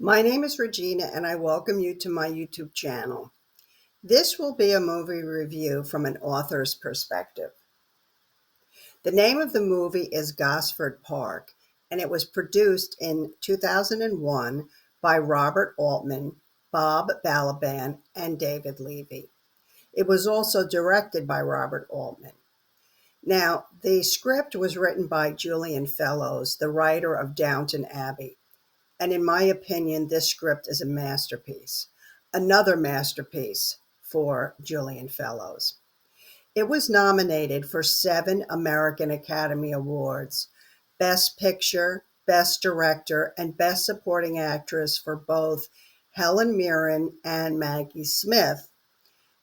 My name is Regina, and I welcome you to my YouTube channel. This will be a movie review from an author's perspective. The name of the movie is Gosford Park, and it was produced in 2001 by Robert Altman, Bob Balaban, and David Levy. It was also directed by Robert Altman. Now, the script was written by Julian Fellows, the writer of Downton Abbey. And in my opinion, this script is a masterpiece. Another masterpiece for Julian Fellows. It was nominated for 7 American Academy Awards: Best Picture, Best Director, and Best Supporting Actress for both Helen Mirren and Maggie Smith,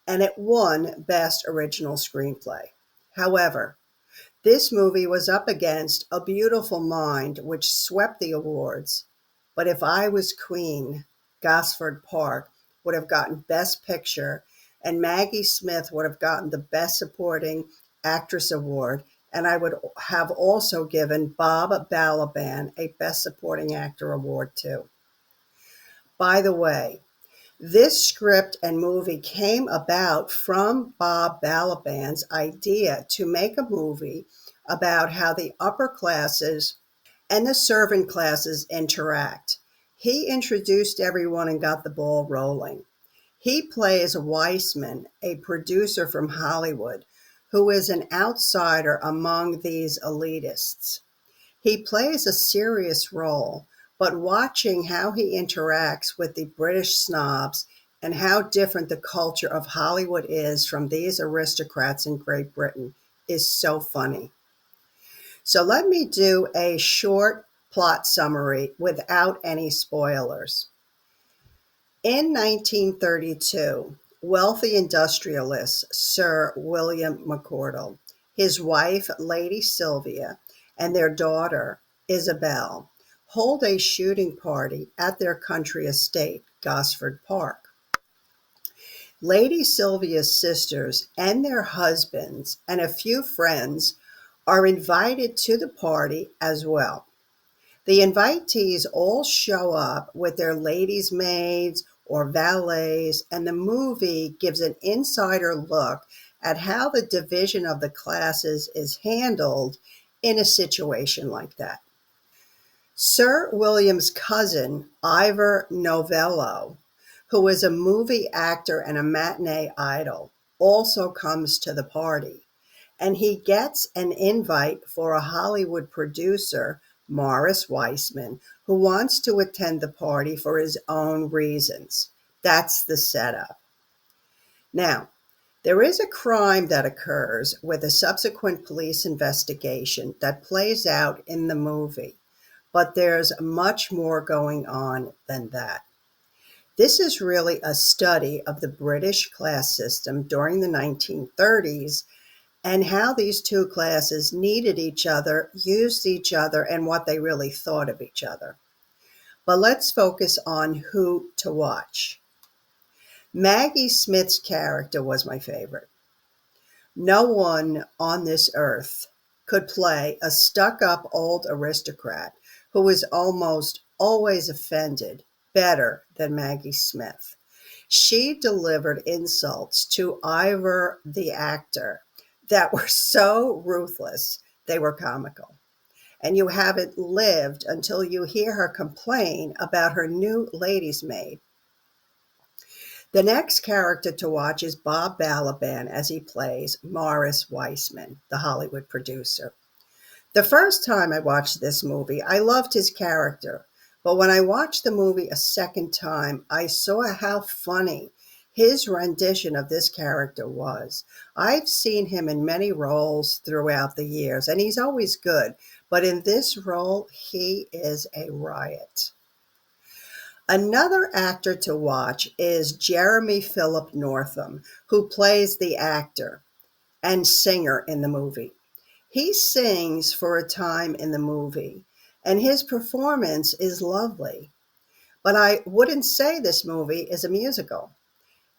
and it won Best Original Screenplay. However, this movie was up against A Beautiful Mind, which swept the awards. But If I Was Queen, Gosford Park would have gotten Best Picture, and Maggie Smith would have gotten the Best Supporting Actress Award, and I would have also given Bob Balaban a Best Supporting Actor Award too. By the way, this script and movie came about from Bob Balaban's idea to make a movie about how the upper classes and the servant classes interact. He introduced everyone and got the ball rolling. He plays Weissman, a producer from Hollywood, who is an outsider among these elitists. He plays a serious role, but watching how he interacts with the British snobs and how different the culture of Hollywood is from these aristocrats in Great Britain is so funny. So let me do a short plot summary without any spoilers. In 1932, wealthy industrialist Sir William McCordle, his wife Lady Sylvia, and their daughter Isabel hold a shooting party at their country estate, Gosford Park. Lady Sylvia's sisters and their husbands and a few friends are invited to the party as well. The invitees all show up with their ladies' maids or valets, and the movie gives an insider look at how the division of the classes is handled in a situation like that. Sir William's cousin, Ivor Novello, who is a movie actor and a matinee idol, also comes to the party, and he gets an invite for a Hollywood producer, Morris Weissman, who wants to attend the party for his own reasons. That's the setup. Now, there is a crime that occurs with a subsequent police investigation that plays out in the movie, but there's much more going on than that. This is really a study of the British class system during the 1930s and how these two classes needed each other, used each other, and what they really thought of each other. But let's focus on who to watch. Maggie Smith's character was my favorite. No one on this earth could play a stuck-up old aristocrat who is almost always offended better than Maggie Smith. She delivered insults to Ivor the actor that were so ruthless, they were comical. And you haven't lived until you hear her complain about her new lady's maid. The next character to watch is Bob Balaban as he plays Morris Weissman, the Hollywood producer. The first time I watched this movie, I loved his character. But when I watched the movie a second time, I saw how funny his rendition of this character was. I've seen him in many roles throughout the years, and he's always good. But in this role, he is a riot. Another actor to watch is Jeremy Philip Northam, who plays the actor and singer in the movie. He sings for a time in the movie, and his performance is lovely. But I wouldn't say this movie is a musical.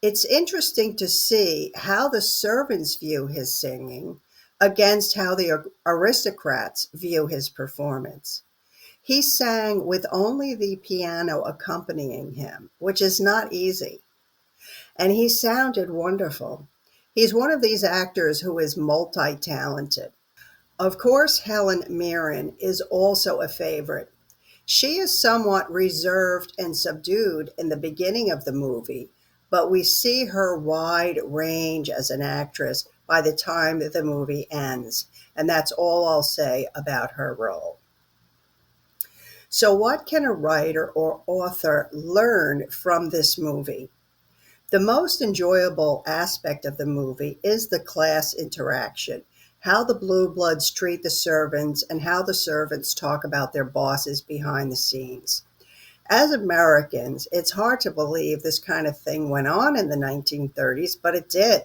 It's interesting to see how the servants view his singing against how the aristocrats view his performance. He sang with only the piano accompanying him, which is not easy, and he sounded wonderful. He's one of these actors who is multi-talented. Of course, Helen Mirren is also a favorite. She is somewhat reserved and subdued in the beginning of the movie, but we see her wide range as an actress by the time that the movie ends, and that's all I'll say about her role. So, what can a writer or author learn from this movie? The most enjoyable aspect of the movie is the class interaction, how the blue bloods treat the servants and how the servants talk about their bosses behind the scenes. As Americans, it's hard to believe this kind of thing went on in the 1930s, but it did.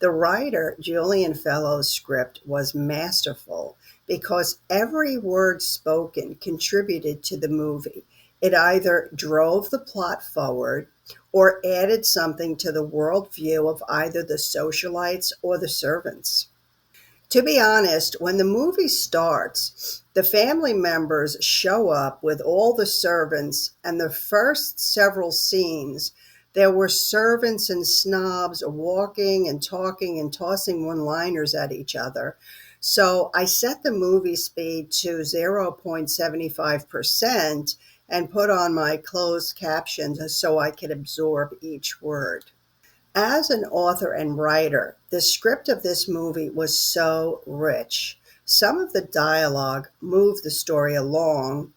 The writer, Julian Fellows' script was masterful because every word spoken contributed to the movie. It either drove the plot forward or added something to the worldview of either the socialites or the servants. To be honest, when the movie starts, the family members show up with all the servants, and the first several scenes, there were servants and snobs walking and talking and tossing one liners at each other. So I set the movie speed to 0.75% and put on my closed captions so I could absorb each word. As an author and writer, the script of this movie was so rich. Some of the dialogue moved the story along,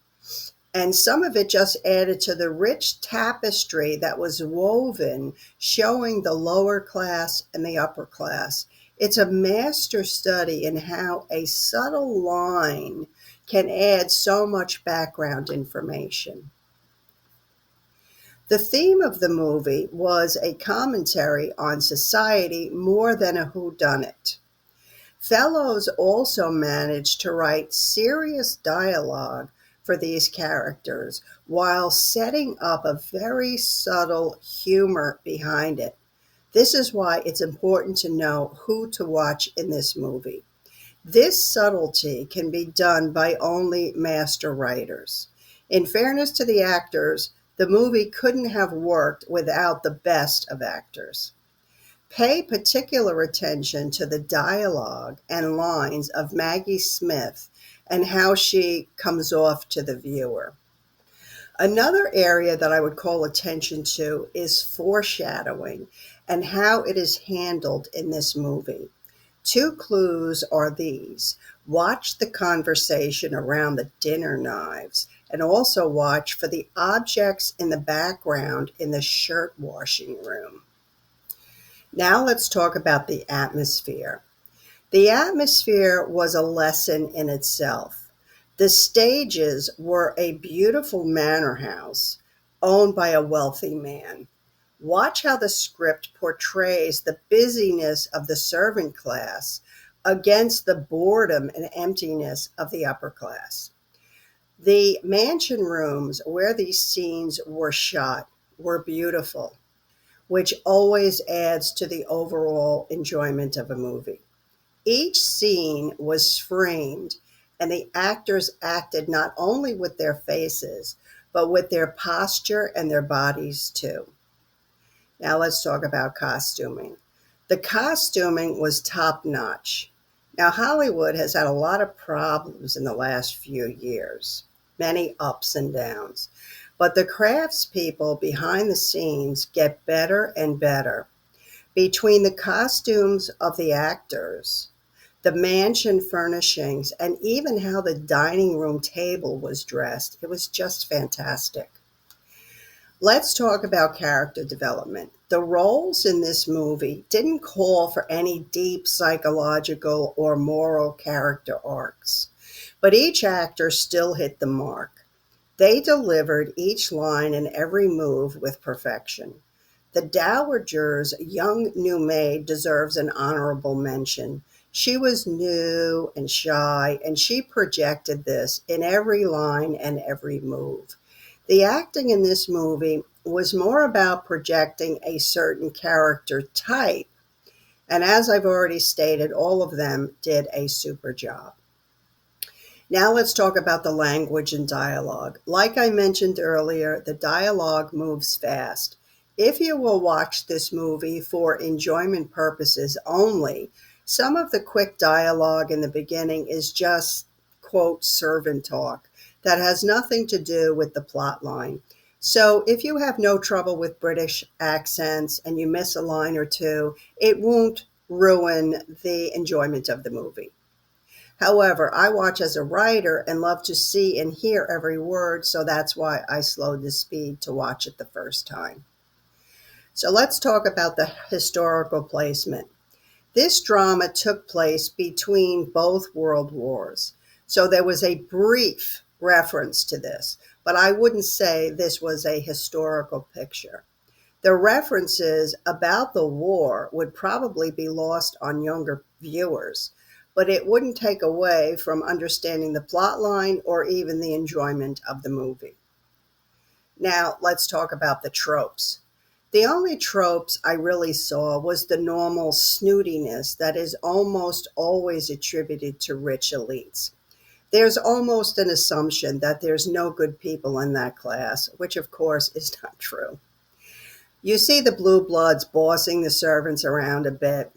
and some of it just added to the rich tapestry that was woven, showing the lower class and the upper class. It's a master study in how a subtle line can add so much background information. The theme of the movie was a commentary on society more than a whodunit. Fellows also managed to write serious dialogue for these characters while setting up a very subtle humor behind it. This is why it's important to know who to watch in this movie. This subtlety can be done by only master writers. In fairness to the actors, the movie couldn't have worked without the best of actors. Pay particular attention to the dialogue and lines of Maggie Smith and how she comes off to the viewer. Another area that I would call attention to is foreshadowing and how it is handled in this movie. Two clues are these: watch the conversation around the dinner knives, and also watch for the objects in the background in the shirt washing room. Now let's talk about the atmosphere. The atmosphere was a lesson in itself. The stages were a beautiful manor house owned by a wealthy man. Watch how the script portrays the busyness of the servant class against the boredom and emptiness of the upper class. The mansion rooms where these scenes were shot were beautiful, which always adds to the overall enjoyment of a movie. Each scene was framed, and the actors acted not only with their faces, but with their posture and their bodies too. Now let's talk about costuming. The costuming was top notch. Now, Hollywood has had a lot of problems in the last few years, many ups and downs, but the craftspeople behind the scenes get better and better. Between the costumes of the actors, the mansion furnishings, and even how the dining room table was dressed, it was just fantastic. Let's talk about character development. The roles in this movie didn't call for any deep psychological or moral character arcs, but each actor still hit the mark. They delivered each line and every move with perfection. The Dowager's young new maid deserves an honorable mention. She was new and shy, and she projected this in every line and every move. The acting in this movie was more about projecting a certain character type, and as I've already stated, all of them did a super job. Now let's talk about the language and dialogue. Like I mentioned earlier, the dialogue moves fast. If you will watch this movie for enjoyment purposes only, some of the quick dialogue in the beginning is just, quote, servant talk that has nothing to do with the plot line. So if you have no trouble with British accents and you miss a line or two, it won't ruin the enjoyment of the movie. However, I watch as a writer and love to see and hear every word, so that's why I slowed the speed to watch it the first time. So let's talk about the historical placement. This drama took place between both world wars, so there was a brief reference to this, but I wouldn't say this was a historical picture. The references about the war would probably be lost on younger viewers, but it wouldn't take away from understanding the plot line or even the enjoyment of the movie. Now, let's talk about the tropes. The only tropes I really saw was the normal snootiness that is almost always attributed to rich elites. There's almost an assumption that there's no good people in that class, which of course is not true. You see the blue bloods bossing the servants around a bit.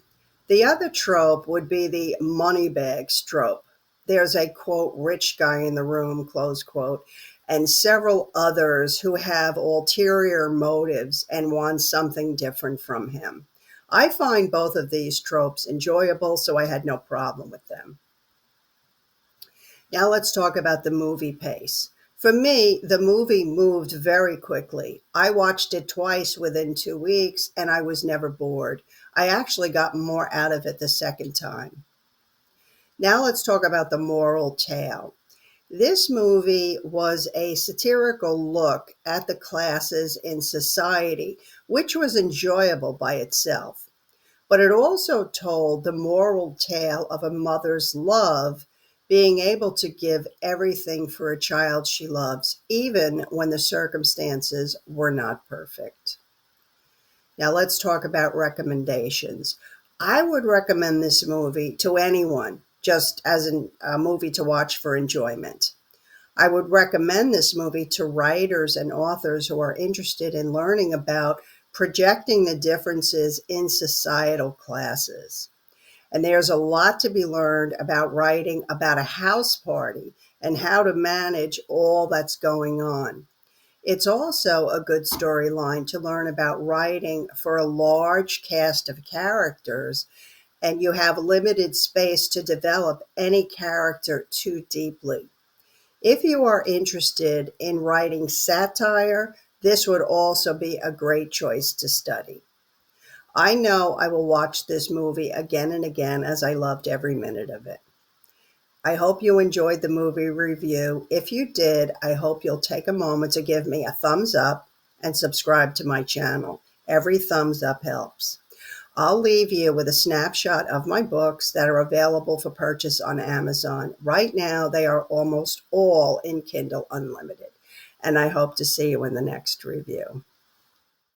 The other trope would be the money bags trope. There's a, quote, rich guy in the room, close quote, and several others who have ulterior motives and want something different from him. I find both of these tropes enjoyable, so I had no problem with them. Now let's talk about the movie pace. For me, the movie moved very quickly. I watched it twice within 2 weeks and I was never bored. I actually got more out of it the second time. Now let's talk about the moral tale. This movie was a satirical look at the classes in society, which was enjoyable by itself. But it also told the moral tale of a mother's love, being able to give everything for a child she loves, even when the circumstances were not perfect. Now let's talk about recommendations. I would recommend this movie to anyone, just as a movie to watch for enjoyment. I would recommend this movie to writers and authors who are interested in learning about projecting the differences in societal classes. And there's a lot to be learned about writing about a house party and how to manage all that's going on. It's also a good storyline to learn about writing for a large cast of characters, and you have limited space to develop any character too deeply. If you are interested in writing satire, this would also be a great choice to study. I know I will watch this movie again and again as I loved every minute of it. I hope you enjoyed the movie review. If you did, I hope you'll take a moment to give me a thumbs up and subscribe to my channel. Every thumbs up helps. I'll leave you with a snapshot of my books that are available for purchase on Amazon. Right now, they are almost all in Kindle Unlimited, and I hope to see you in the next review.